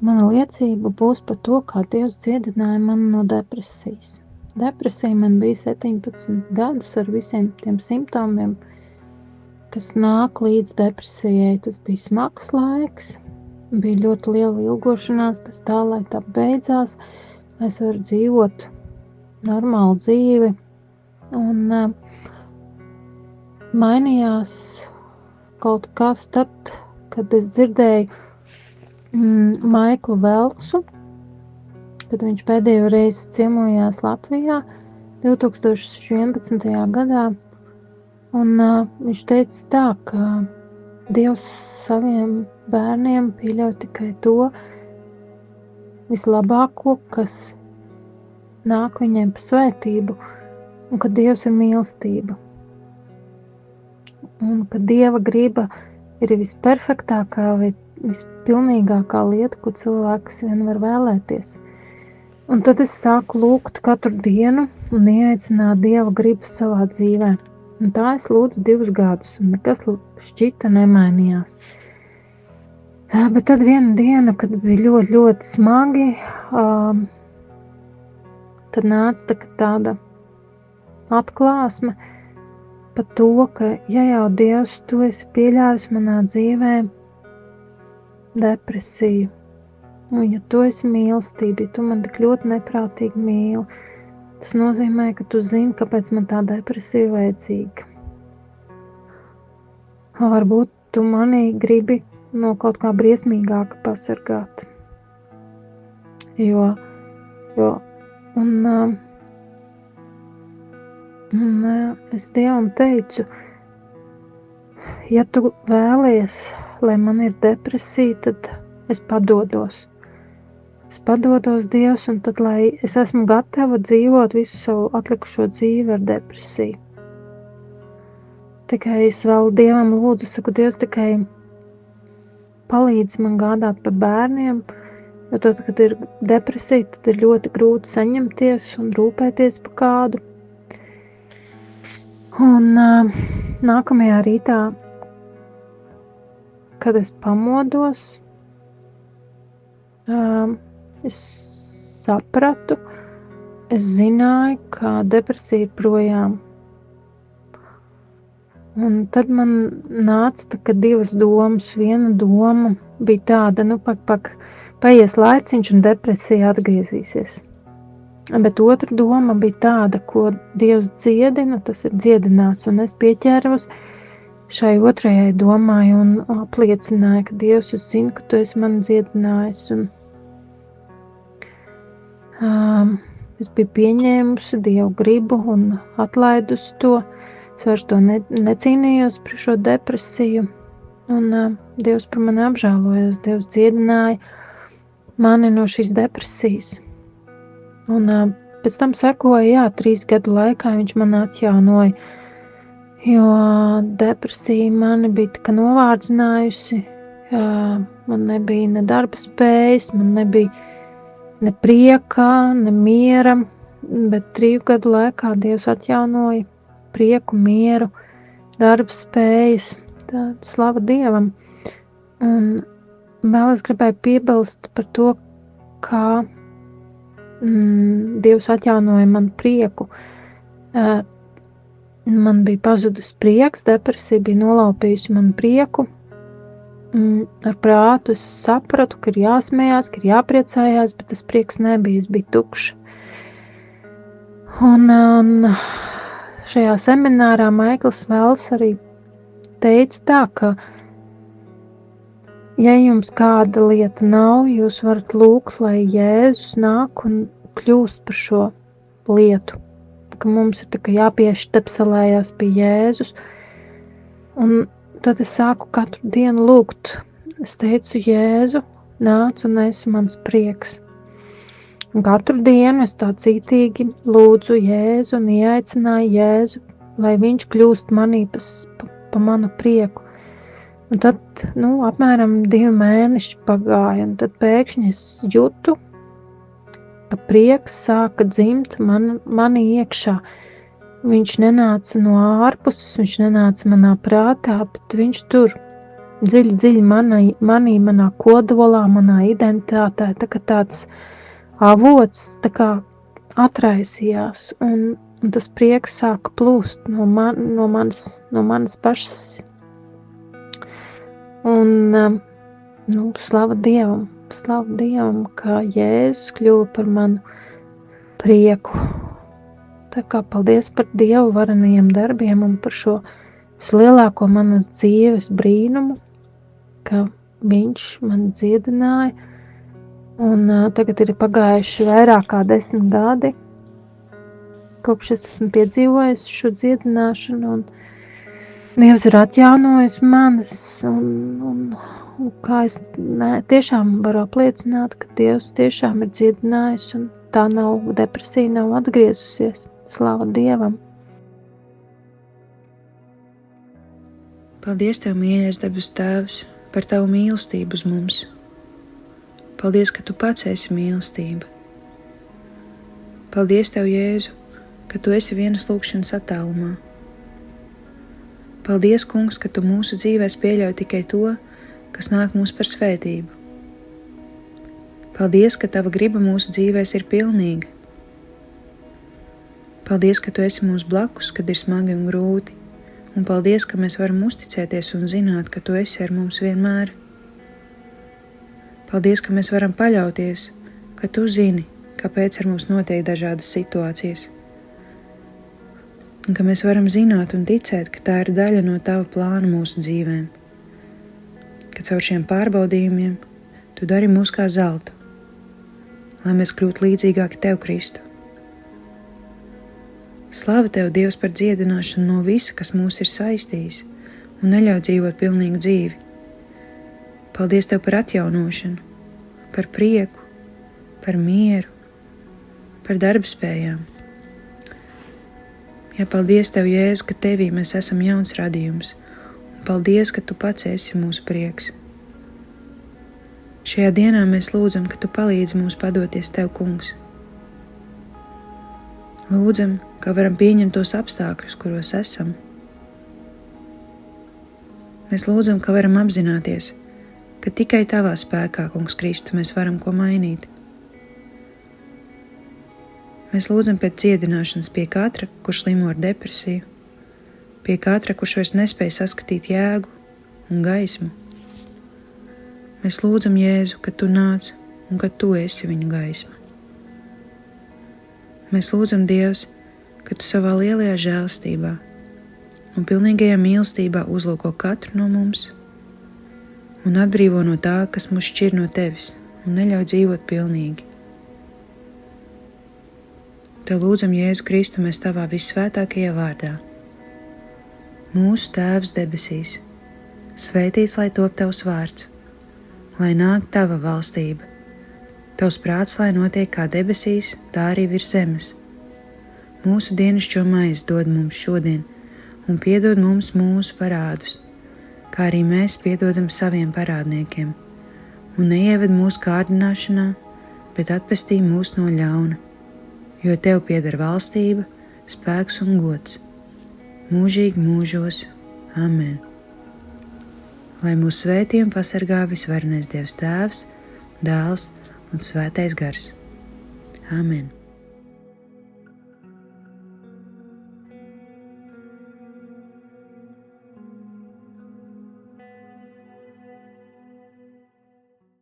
mana liecība būs par to, kā Dievs dziedināja mani no depresijas. Depresija man bija 17 gadus ar visiem tiem simptomiem, kas nāk līdz depresijai. Tas bija smags laiks, bija ļoti liela ilgošanās pēc tā, lai tā beidzās, lai es varu dzīvot normālu dzīvi. Un mainījās kaut kas tad, kad es dzirdēju Maiklu Velsu, kad viņš pēdējo reizi ciemojās Latvijā 2011. gadā. Un viņš teica tā, ka Dievs saviem bērniem pieļauj tikai to vislabāko, kas nāk viņiem pa svētību, un ka Dievs ir mīlestība. Un ka Dieva griba ir visperfektākā vai vispilnīgākā lieta, ko cilvēks vien var vēlēties. Un tad es sāku lūgt katru dienu un ieaicināt Dieva gribu savā dzīvē. Un tā es lūdzu 2 gadus, un nekas šķita nemainījās. Bet tad viena diena, kad bija ļoti, ļoti smagi, tad nāca tāda atklāsme par to, ka ja jau Dievs, tu esi pieļāvis manā dzīvē depresiju, un ja tu esi mīlestība, ja tu man tik ļoti neprātīgi mīli, tas nozīmē, ka tu zini, kāpēc man tā depresija vajadzīga. Varbūt tu mani gribi no kaut kā briesmīgāka pasargāt. Es Dievam teicu, ja tu vēlies, lai man ir depresija, tad es padodos. Es padodos Dievs, un tad, lai es esmu gatava dzīvot visu savu atlikušo dzīvi ar depresiju. Tikai es vēl Dievam lūdzu, saku, Dievs, tikai palīdz man gādāt par bērniem, jo tad, kad ir depresija, tad ir ļoti grūti saņemties un rūpēties par kādu. Un nākamajā rītā, kad es pamodos, es sapratu, es zināju, ka depresija ir projām. Un tad man nāca 2 domas. Viena doma bija tāda, paies laiciņš un depresija atgriezīsies. Bet otra doma bija tāda, ko Dievs dziedina, tas ir dziedināts. Un es pieķēros šai otrajai domai un apliecināju, ka Dievs, es zinu, ka tu esi mani dziedinājis. Un es biju pieņēmusi Dievu gribu un atlaidusi to. Es vairs to necīnījos par šo depresiju. Un Dievs par mani apžēlojās. Dievs dziedināja mani no šīs depresijas. Un pēc tam sekoja, 3 gadu laikā viņš man atjaunoja, jo depresija mani bija tā novārdzinājusi, man nebija ne darba spējas, man nebija ne prieka, ne miera, bet 3 gadu laikā Dievs atjaunoja prieku, mieru, darba spējas, tā slava Dievam. Un vēl es gribēju piebilst par to, kā Dievs atjaunoja man prieku. Man bija pazudus prieks, depresija bija nolaupījusi man prieku. Ar prātu es sapratu, ka ir jāsmējās, ka ir jāpriecājās, bet tas prieks nebija, es biju tukša. Un šajā seminārā Maikls Vels arī teica tā, ka ja jums kāda lieta nav, jūs varat lūgt, lai Jēzus nāk un kļūst par šo lietu. Ka mums ir tā kā jāpieštepselējās pie Jēzus. Un tad es sāku katru dienu lūgt. Es teicu, Jēzu, nāc un esi mans prieks. Un katru dienu es tā cītīgi lūdzu Jēzu un ieaicināju Jēzu, lai viņš kļūst manī pa manu prieku. Un tad, apmēram 2 mēneši pagāja, un tad pēkšņi es jūtu, ka prieks sāka dzimt mani iekšā. Viņš nenāca no ārpuses, viņš nenāca manā prātā, bet viņš tur dziļi manī, manā kodolā, manā identitātē, tā kā tāds avots tā kā atraisījās, un tas prieks sāka plūst no manas pašas. Un, slava Dievam, ka Jēzus kļuva par manu prieku. Tā kā paldies par Dievu varenajiem darbiem un par šo vislielāko manas dzīves brīnumu, ka Viņš mani dziedināja. Un tagad ir pagājuši vairāk kā 10 gadi, kopš es esmu piedzīvojis šo dziedināšanu, un Dievs ir atjaunojis manis, un kā es tiešām varu apliecināt, ka Dievs tiešām ir dziedinājis, un tā depresija nav atgriezusies. Slava Dievam! Paldies Tev, mīļais debes Tēvs, par Tavu mīlestību uz mums. Paldies, ka Tu pats esi mīlestība. Paldies Tev, Jēzu, ka Tu esi vienas lūgšanas attālumā. Paldies, Kungs, ka Tu mūsu dzīvēs pieļauj tikai to, kas nāk mūs par svētību. Paldies, ka Tava griba mūsu dzīvēs ir pilnīga. Paldies, ka Tu esi mums blakus, kad ir smagi un grūti, un paldies, ka mēs varam uzticēties un zināt, ka Tu esi ar mums vienmēr. Paldies, ka mēs varam paļauties, ka Tu zini, kāpēc ar mums notiek dažādas situācijas, un ka mēs varam zināt un ticēt, ka tā ir daļa no Tava plāna mūsu dzīvēm, ka caur šiem pārbaudījumiem Tu dari mūs kā zeltu, lai mēs kļūtu līdzīgāki Tev, Kristu. Slava Tev, Dievs, par dziedināšanu no visa, kas mūs ir saistījis un neļauj dzīvot pilnīgu dzīvi. Paldies Tev par atjaunošanu, par prieku, par mieru, par darbspējām. Ja paldies Tev, Jēzu, ka Tevī mēs esam jauns radījums, un paldies, ka Tu pats esi mūsu prieks. Šajā dienā mēs lūdzam, ka Tu palīdzi mums padoties Tev, Kungs. Lūdzam, ka varam pieņemt tos apstākļus, kuros esam. Mēs lūdzam, ka varam apzināties, ka tikai Tavā spēkā, Kungs Kristu, mēs varam ko mainīt. Mēs lūdzam pēc dziedināšanas pie katra, kurš slimo ar depresiju, pie katra, kurš vairs nespēj saskatīt jēgu un gaismu. Mēs lūdzam, Jēzu, ka Tu nāc un ka Tu esi viņu gaisma. Mēs lūdzam, Dievs, ka Tu savā lielajā žēlstībā un pilnīgajā mīlestībā uzlūko katru no mums un atbrīvo no tā, kas mūs šķir no Tevis un neļauj dzīvot pilnīgi. Tev lūdzam, Jēzu Kristu, mēs Tavā vissvētākajā vārdā. Mūsu Tēvs debesīs, svētīts lai top Tavs vārds, lai nāk Tava valstība, Tavs prāts, lai notiek kā debesīs, tā arī virs zemes. Mūsu dienascho maizi dod mums šodien, un piedod mums mūsu parādus, kā arī mēs piedodam saviem parādniekiem, un neieved mūsu kārdināšanā, bet atpestī mūs no ļauna. Jo Tev pieder valstība, spēks un gods, mūžīgi mūžos. Amen. Lai mūs svētī un pasargā visvarenais Dievs Tēvs, Dēls un Svētais Gars. Amen.